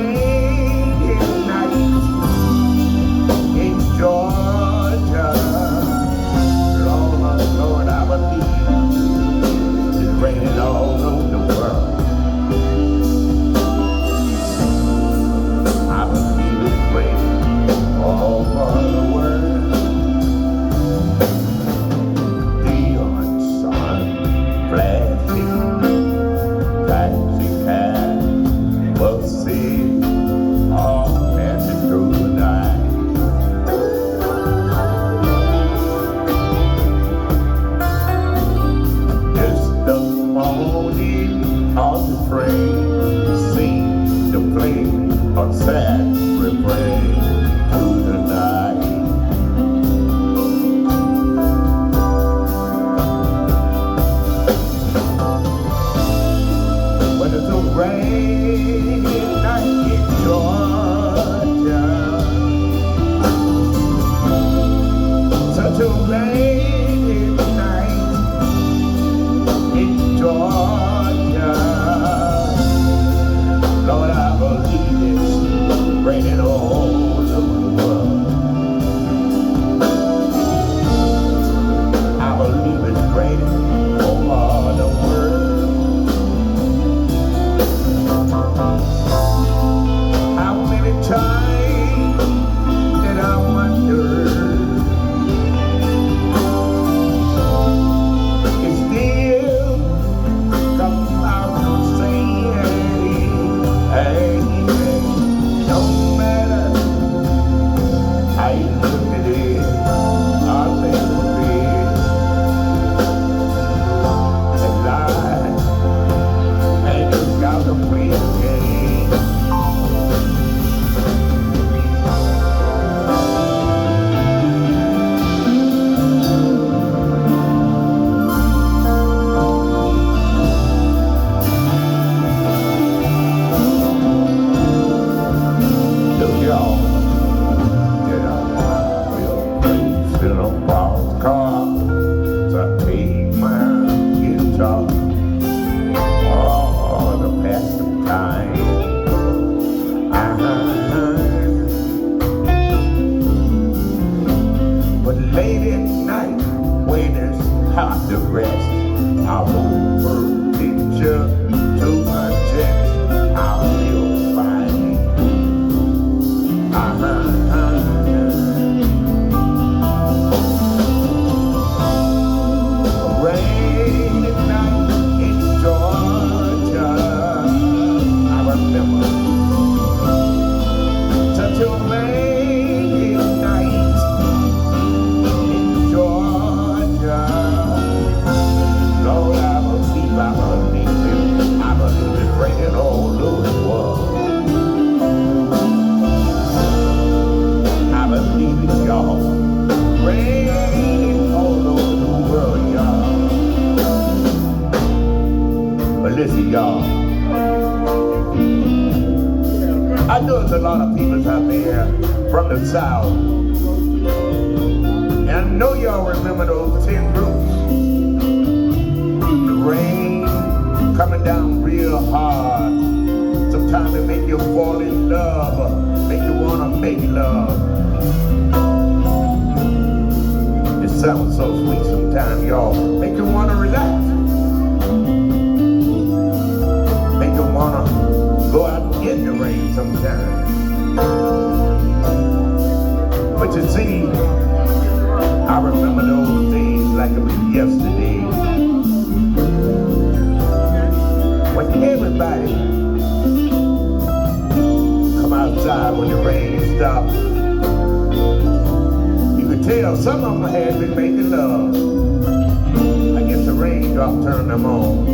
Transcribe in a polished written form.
rainy night in Georgia. Lord, Lord, I believe it's raining all over the world. I believe it's raining all over the world. Neon sun flashing, taxi cab buses all passing through the night. It's the morning of the train, sing the play of sad refrain to the night. When it's a rainy night in Georgia, such a rainy night in Georgia. Lord, I believe it's raining all over the world. I believe it's raining all over the world. How many times did I wonder it still comes out to say, hey, no matter how you look at it, all they will be a lie, and you got to play the game. Look, y'all, get up, real place in a box car, so I take my guitar, oh, to pass the time. But late at night, when it's hard to rest, I'll over picture to my chest. I feel fine. Rainy night in Georgia, I remember such a rainy night in Georgia. Lord, I believe it's raining all over the world. I believe it, y'all. Raining all over the world, y'all. But listen, y'all. I know there's a lot of people out there from the South. And I know y'all remember those 10 groups. The rain coming down real hard. Sometimes it make you fall in love, make you wanna make love. It sounds so sweet sometimes, y'all. Make you wanna relax. Make you wanna go out and get in the rain sometimes. But you see, I remember those days like it was yesterday. When everybody come outside when the rain stops, you could tell some of them had been making love. I guess the raindrop turned them on.